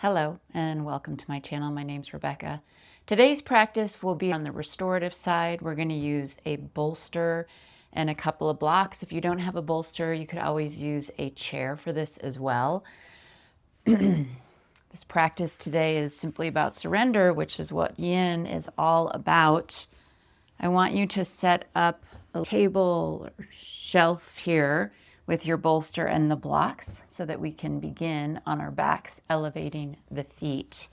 Hello and welcome to my channel. My name's Rebecca. Today's practice will be on the restorative side. We're going to use a bolster and a couple of blocks. If you don't have a bolster, you could always use a chair for this as well. This practice today is simply about surrender, which is what Yin is all about. I want you to set up a table or shelf here with your bolster and the blocks so that we can begin on our backs, elevating the feet.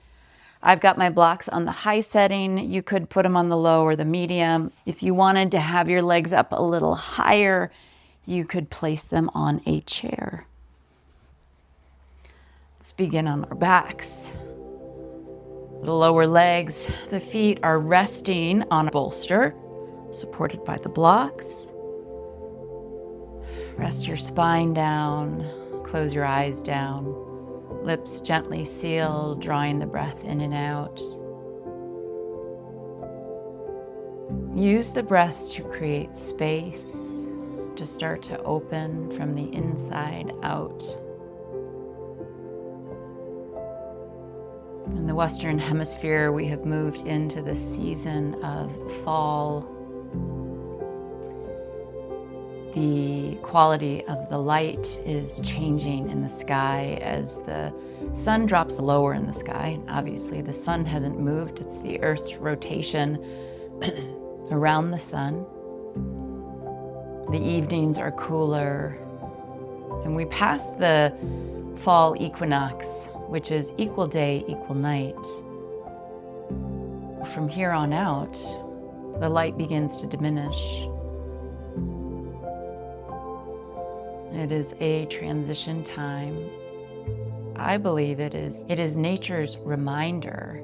I've got my blocks on the high setting. You could put them on the low or the medium. If you wanted to have your legs up a little higher, you could place them on a chair. Let's begin on our backs. The lower legs, the feet are resting on a bolster, supported by the blocks. Rest your spine down, close your eyes down, lips gently sealed, drawing the breath in and out. Use the breath to create space, to start to open from the inside out. In the Western Hemisphere, we have moved into the season of fall. The quality of the light is changing in the sky as the sun drops lower in the sky. Obviously, the sun hasn't moved. It's the Earth's rotation around the sun. The evenings are cooler. And we pass the fall equinox, which is equal day, equal night. From here on out, the light begins to diminish. It is a transition time. I believe it is nature's reminder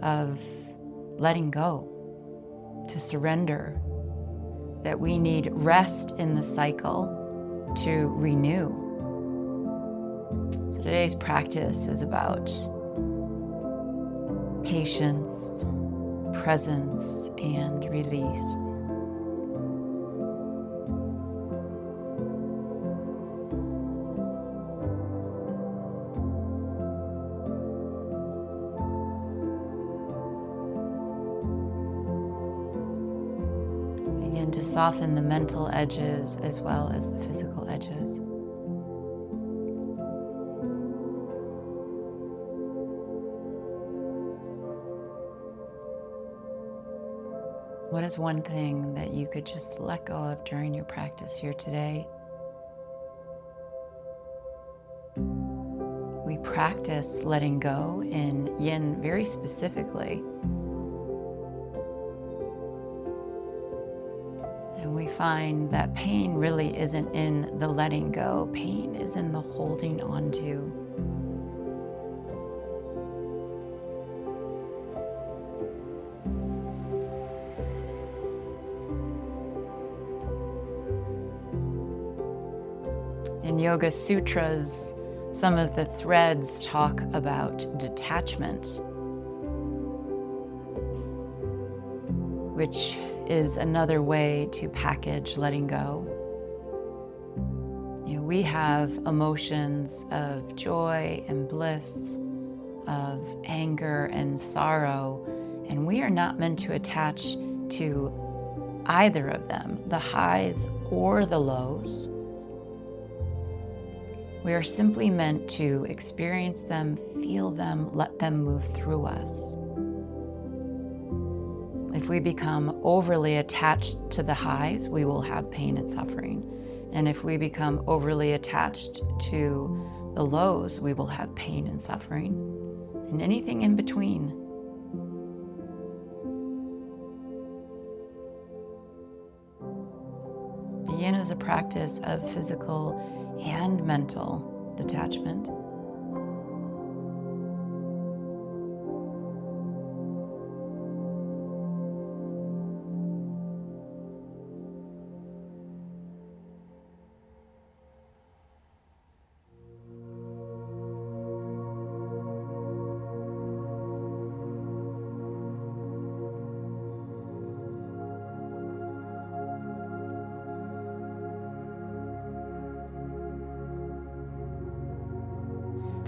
of letting go, to surrender, that we need rest in the cycle to renew. So today's practice is about patience, presence, and release. Begin to soften the mental edges as well as the physical edges. What is one thing that you could just let go of during your practice here today? We practice letting go in Yin very specifically. And we find that pain really isn't in the letting go. Pain is in the holding on to. In Yoga Sutras, some of the threads talk about detachment, which is another way to package letting go. You know, we have emotions of joy and bliss, of anger and sorrow, and we are not meant to attach to either of them, the highs or the lows. We are simply meant to experience them, feel them, let them move through us. If we become overly attached to the highs, we will have pain and suffering. And if we become overly attached to the lows, we will have pain and suffering, and anything in between. The Yin is a practice of physical and mental detachment.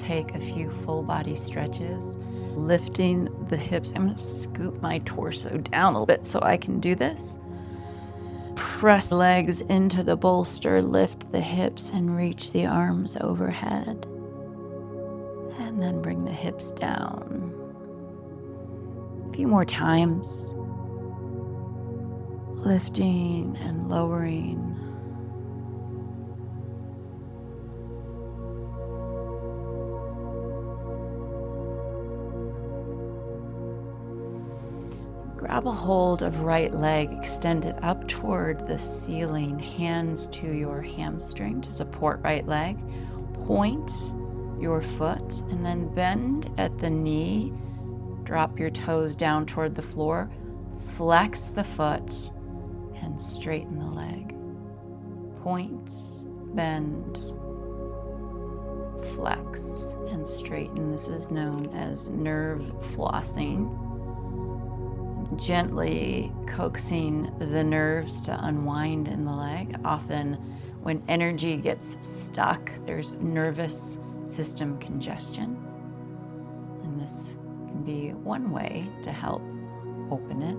take a few full body stretches, lifting the hips. I'm going to scoop my torso down a little bit so I can do this. Press legs into the bolster, lift the hips and reach the arms overhead. And then bring the hips down. A few more times. Lifting and lowering. Grab a hold of right leg, extend it up toward the ceiling, hands to your hamstring to support right leg. Point your foot and then bend at the knee. Drop your toes down toward the floor. Flex the foot and straighten the leg. Point, bend, flex, and straighten. This is known as nerve flossing. Gently coaxing the nerves to unwind in the leg. Often when energy gets stuck, there's nervous system congestion. And this can be one way to help open it.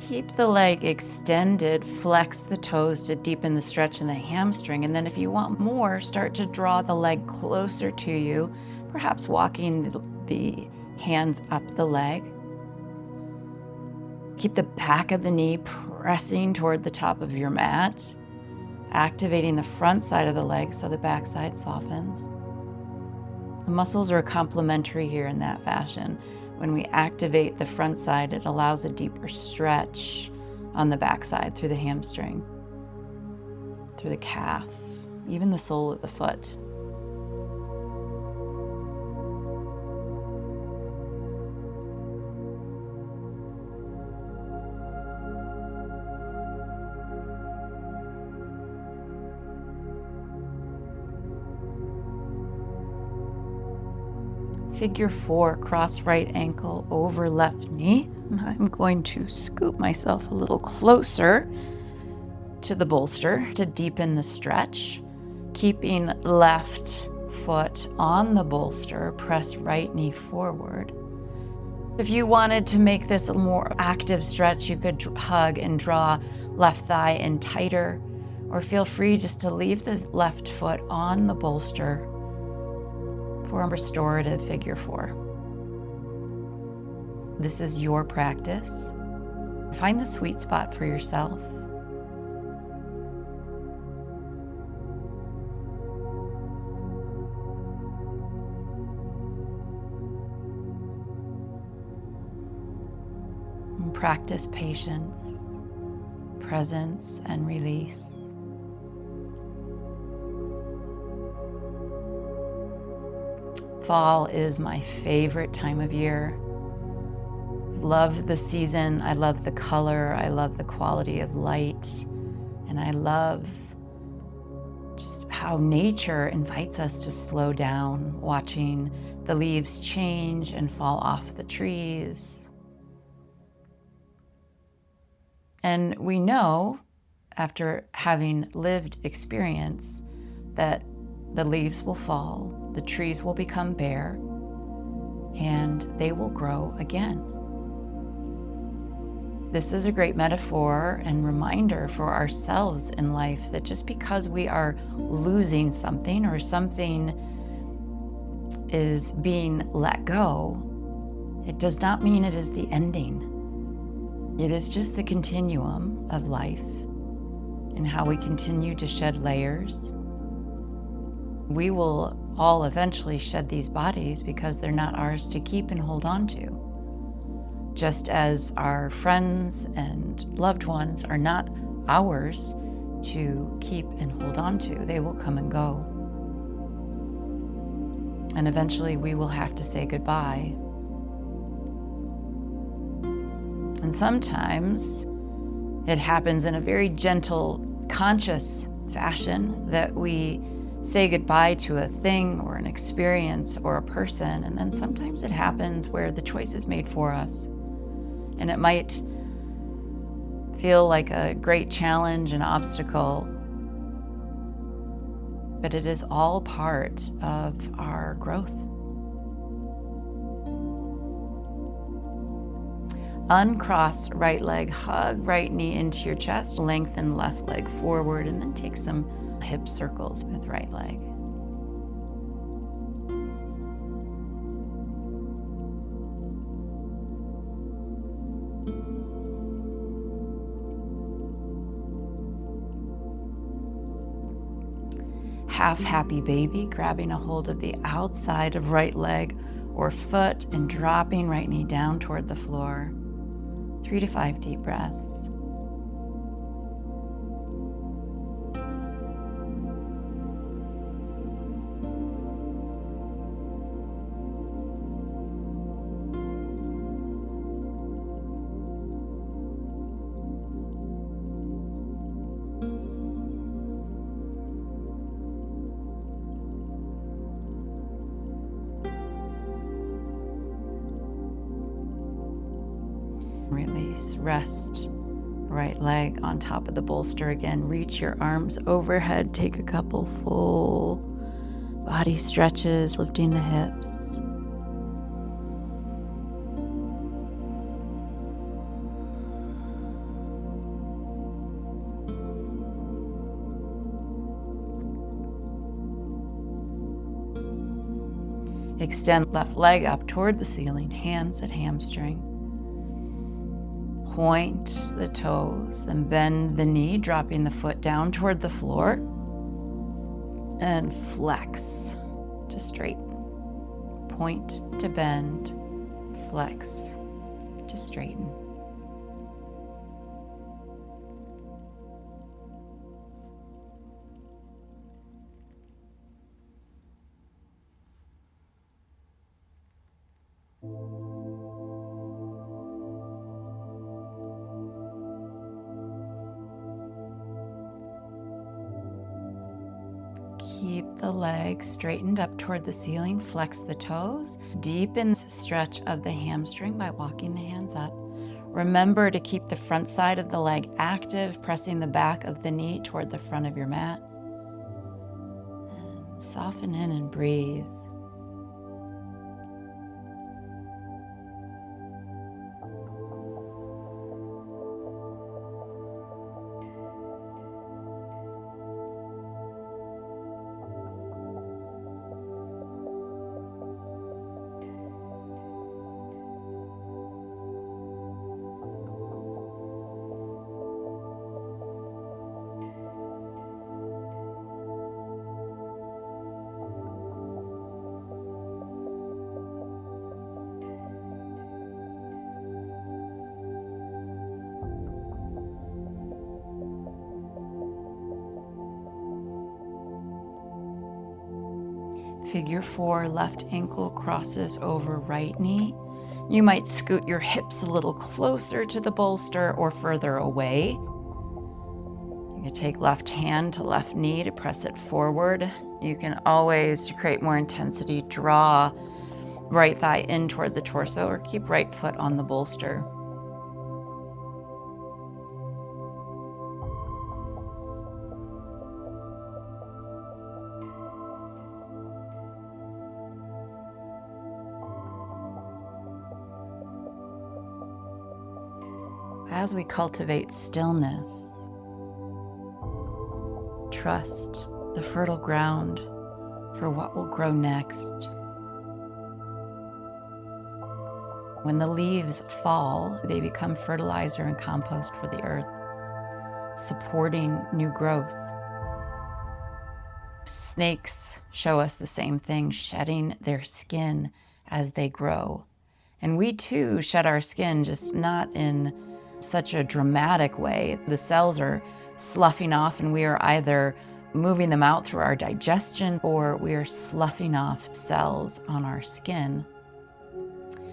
Keep the leg extended, flex the toes to deepen the stretch in the hamstring, and then if you want more, start to draw the leg closer to you, perhaps walking the hands up the leg. Keep the back of the knee pressing toward the top of your mat, activating the front side of the leg so the back side softens. The muscles are complementary here in that fashion. When we activate the front side, it allows a deeper stretch on the back side through the hamstring, through the calf, even the sole of the foot. Figure 4, cross right ankle over left knee. And I'm going to scoop myself a little closer to the bolster to deepen the stretch. Keeping left foot on the bolster, press right knee forward. If you wanted to make this a more active stretch, you could hug and draw left thigh in tighter, or feel free just to leave the left foot on the bolster for a restorative figure 4. This is your practice. Find the sweet spot for yourself. And practice patience, presence, and release. Fall is my favorite time of year. I love the season, I love the color, I love the quality of light, and I love just how nature invites us to slow down, watching the leaves change and fall off the trees. And we know, after having lived experience, that the leaves will fall, the trees will become bare, and they will grow again. This is a great metaphor and reminder for ourselves in life that just because we are losing something or something is being let go, it does not mean it is the ending. It is just the continuum of life and how we continue to shed layers. We will all eventually shed these bodies because they're not ours to keep and hold on to. Just as our friends and loved ones are not ours to keep and hold on to, they will come and go. And eventually we will have to say goodbye. And sometimes it happens in a very gentle, conscious fashion that we say goodbye to a thing or an experience or a person, and then sometimes it happens where the choice is made for us. And it might feel like a great challenge and obstacle, but it is all part of our growth. Uncross right leg, hug right knee into your chest, lengthen left leg forward, and then take some hip circles with right leg. Half happy baby, grabbing a hold of the outside of right leg or foot and dropping right knee down toward the floor. 3 to 5 deep breaths. Release, rest, right leg on top of the bolster again. Reach your arms overhead. Take a couple full body stretches, lifting the hips. Extend left leg up toward the ceiling, hands at hamstring. Point the toes and bend the knee, dropping the foot down toward the floor. And flex to straighten. Point to bend, flex to straighten. Keep the legs straightened up toward the ceiling, flex the toes, deepen stretch of the hamstring by walking the hands up. Remember to keep the front side of the leg active, pressing the back of the knee toward the front of your mat. And soften in and breathe. Figure 4, left ankle crosses over right knee. You might scoot your hips a little closer to the bolster or further away. You can take left hand to left knee to press it forward. You can always, to create more intensity, draw right thigh in toward the torso or keep right foot on the bolster. As we cultivate stillness, trust the fertile ground for what will grow next. When the leaves fall, they become fertilizer and compost for the earth, supporting new growth. Snakes show us the same thing, shedding their skin as they grow. And we too shed our skin, just not in such a dramatic way. The cells are sloughing off and we are either moving them out through our digestion or we are sloughing off cells on our skin.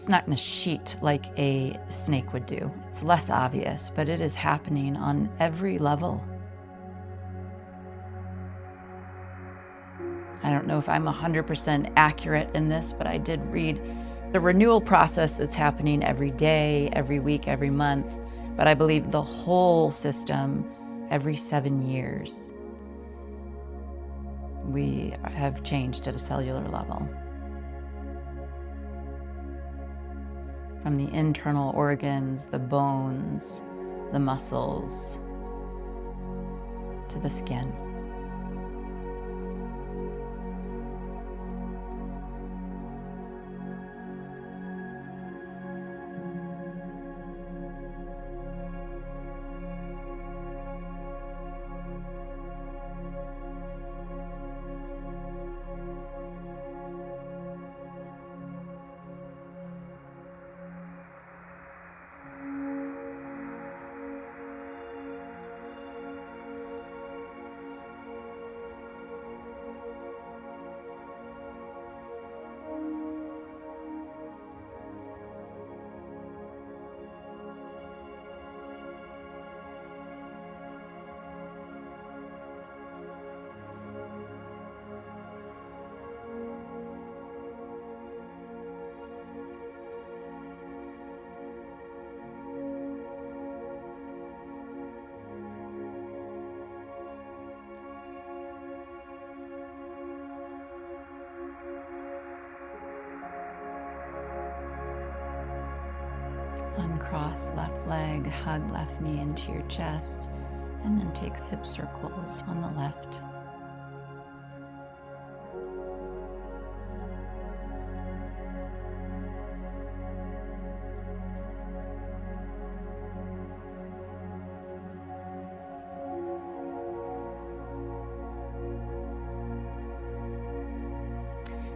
Not in a sheet like a snake would do. It's less obvious, but it is happening on every level. I don't know if I'm 100% accurate in this, but I did read the renewal process that's happening every day, every week, every month. but I believe the whole system every 7 years. We have changed at a cellular level. From the internal organs, the bones, the muscles, to the skin. Uncross left leg, hug left knee into your chest, and then take hip circles on the left.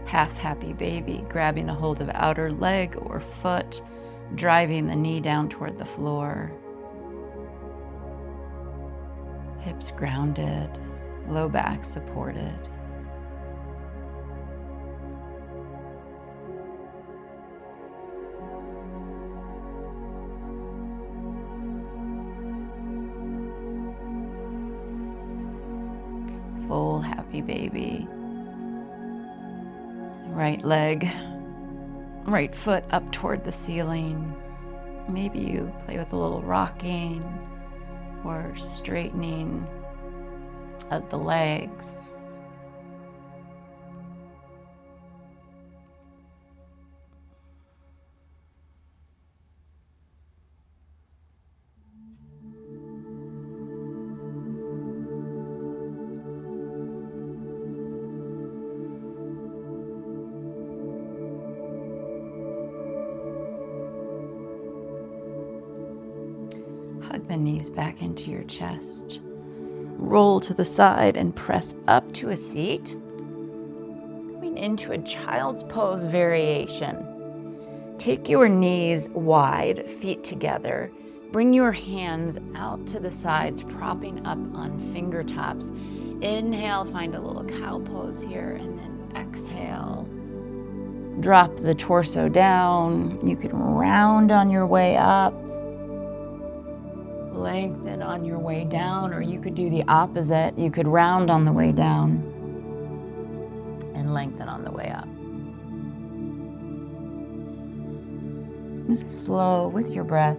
Half happy baby, grabbing a hold of outer leg or foot, driving the knee down toward the floor. Hips grounded, low back supported. Full happy baby. Right leg, right foot up toward the ceiling. Maybe you play with a little rocking or straightening of the legs. Hug the knees back into your chest. Roll to the side and press up to a seat. Coming into a child's pose variation. Take your knees wide, feet together. Bring your hands out to the sides, propping up on fingertips. Inhale, find a little cow pose here, and then exhale. Drop the torso down. You can round on your way up. Lengthen on your way down, or you could do the opposite. You could round on the way down and lengthen on the way up. Just slow with your breath.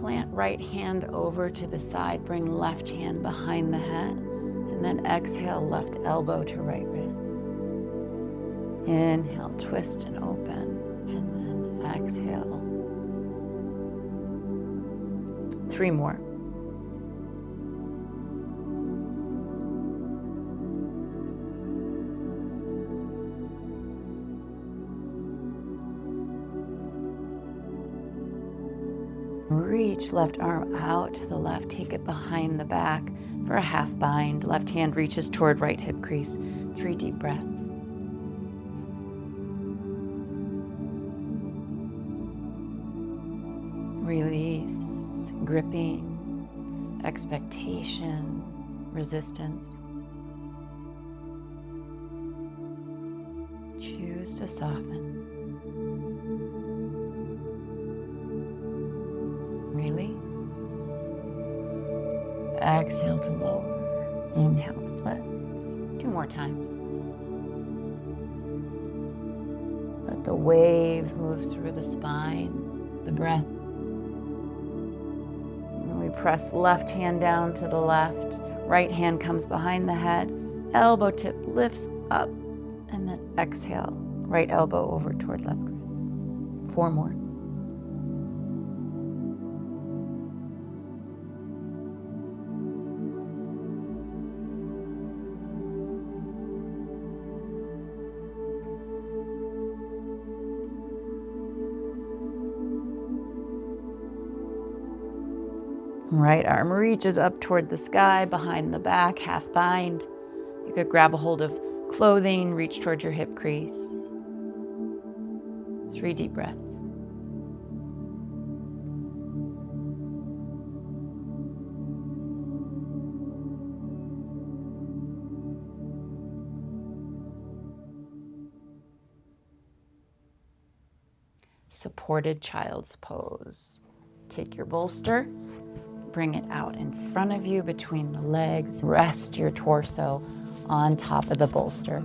Plant right hand over to the side, bring left hand behind the head, and then exhale, left elbow to right wrist. Inhale, twist and open, and then exhale. 3 more. Reach left arm out to the left, take it behind the back for a half bind. Left hand reaches toward right hip crease. 3 deep breaths. Release, gripping, expectation, resistance. Choose to soften. Release. exhale to lower. Inhale to lift. 2 more times. Let the wave move through the spine, the breath. And we press left hand down to the left. Right hand comes behind the head. Elbow tip lifts up. And then exhale. Right elbow over toward left wrist. 4 more. Right arm reaches up toward the sky, behind the back, half bind. You could grab a hold of clothing, reach toward your hip crease. 3 deep breaths. Supported child's pose. Take your bolster, bring it out in front of you between the legs. Rest your torso on top of the bolster.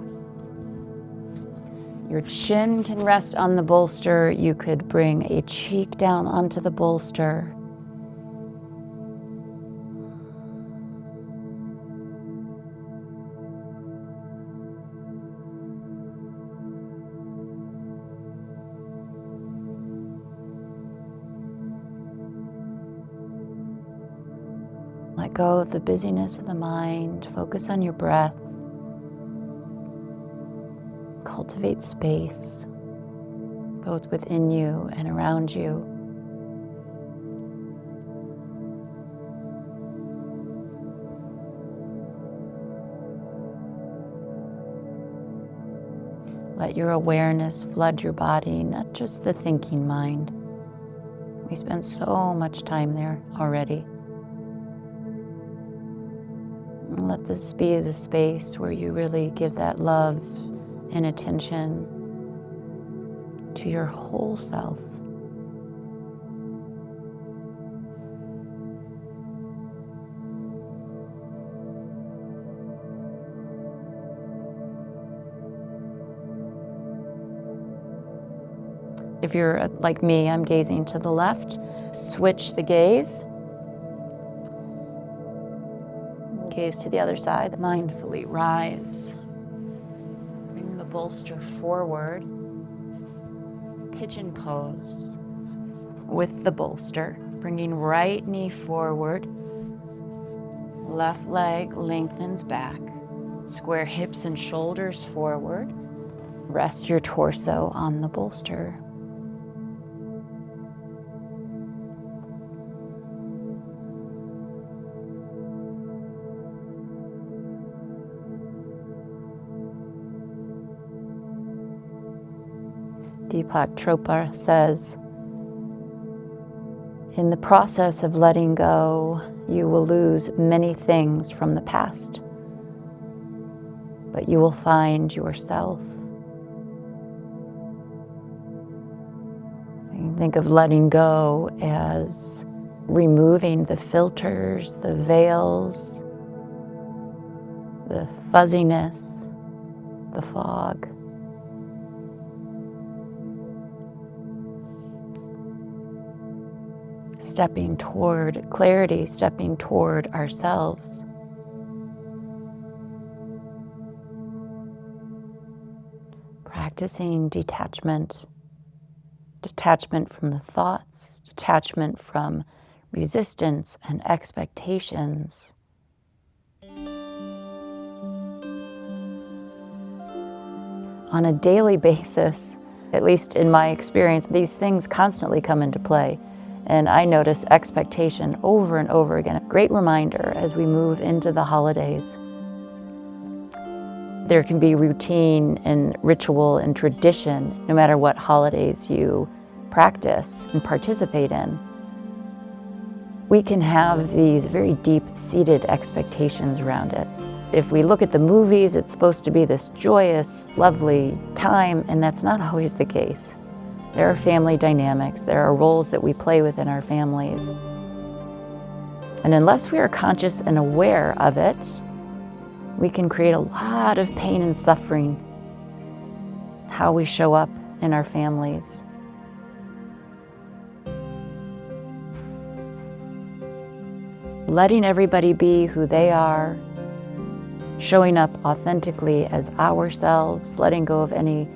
Your chin can rest on the bolster. You could bring a cheek down onto the bolster. Let go of the busyness of the mind. Focus on your breath. Cultivate space, both within you and around you. Let your awareness flood your body, not just the thinking mind. We spend so much time there already. And let this be the space where you really give that love and attention to your whole self. If you're like me, I'm gazing to the left. Switch the gaze. Gaze to the other side. Mindfully rise. Bring the bolster forward. Pigeon pose with the bolster. Bringing right knee forward. Left leg lengthens back. Square hips and shoulders forward. Rest your torso on the bolster. Deepak Chopra says, in the process of letting go, you will lose many things from the past, but you will find yourself. You think of letting go as removing the filters, the veils, the fuzziness, the fog. Stepping toward clarity, stepping toward ourselves. Practicing detachment. Detachment from the thoughts, detachment from resistance and expectations. On a daily basis, at least in my experience, these things constantly come into play. And I notice expectation over and over again. A great reminder as we move into the holidays. There can be routine and ritual and tradition, no matter what holidays you practice and participate in. We can have these very deep-seated expectations around it. If we look at the movies, it's supposed to be this joyous, lovely time, and that's not always the case. There are family dynamics, there are roles that we play within our families. And unless we are conscious and aware of it, we can create a lot of pain and suffering how we show up in our families. Letting everybody be who they are, showing up authentically as ourselves, letting go of any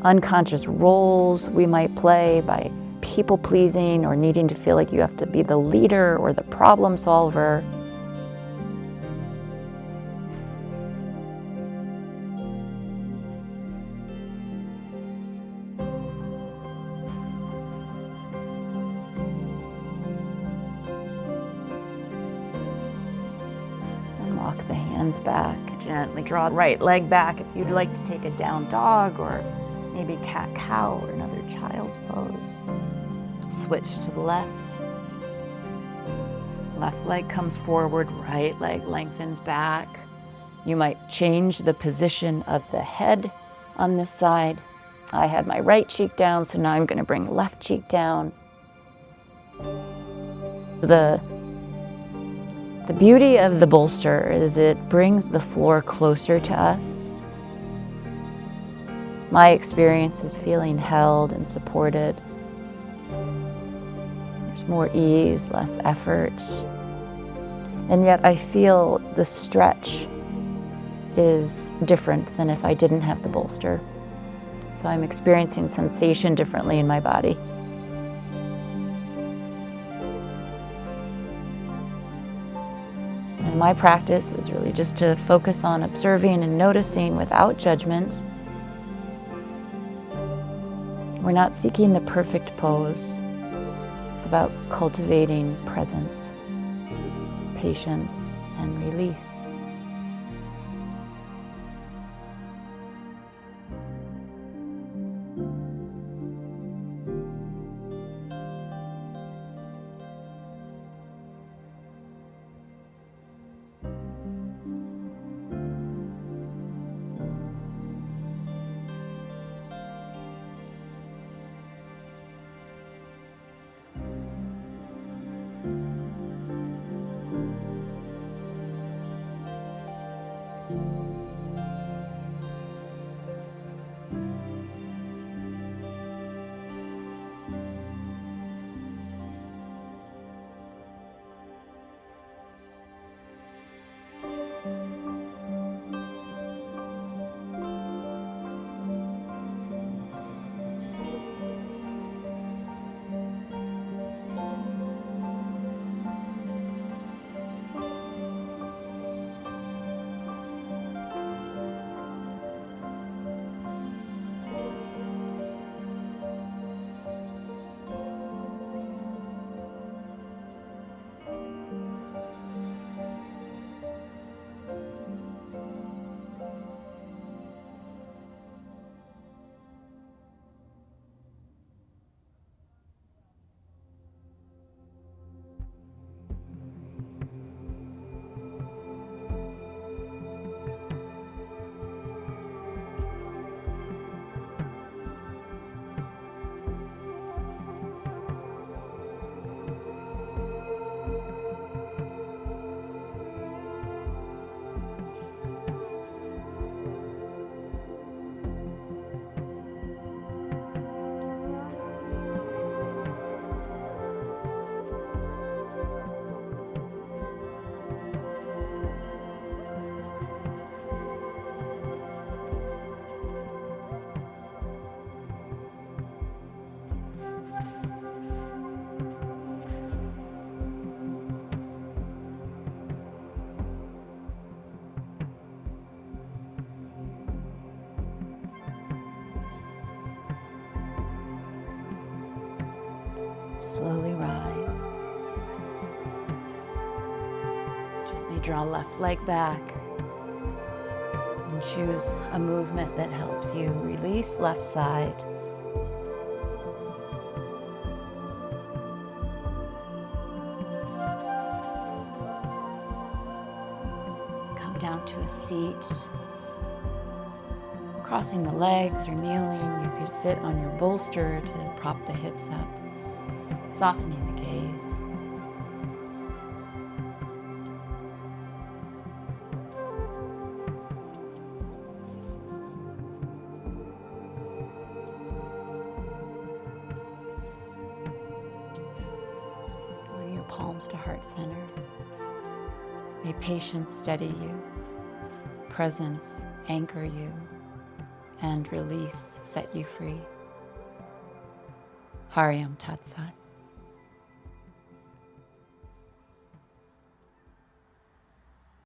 unconscious roles we might play by people pleasing or needing to feel like you have to be the leader or the problem solver. And walk the hands back. Gently draw the right leg back if you'd like to take a down dog or maybe cat-cow or another child's pose. Switch to the left. Left leg comes forward, right leg lengthens back. You might change the position of the head on this side. I had my right cheek down, so now I'm going to bring left cheek down. The beauty of the bolster is it brings the floor closer to us. My experience is feeling held and supported. There's more ease, less effort. And yet I feel the stretch is different than if I didn't have the bolster. So I'm experiencing sensation differently in my body. And my practice is really just to focus on observing and noticing without judgment. We're not seeking the perfect pose. It's about cultivating presence, patience, and release. Slowly rise. Gently draw left leg back and choose a movement that helps you release left side. Come down to a seat. Crossing the legs or kneeling, you could sit on your bolster to prop the hips up, softening the gaze. palms to heart center. May patience steady you, presence anchor you, and release set you free. Hariam Tat Sat.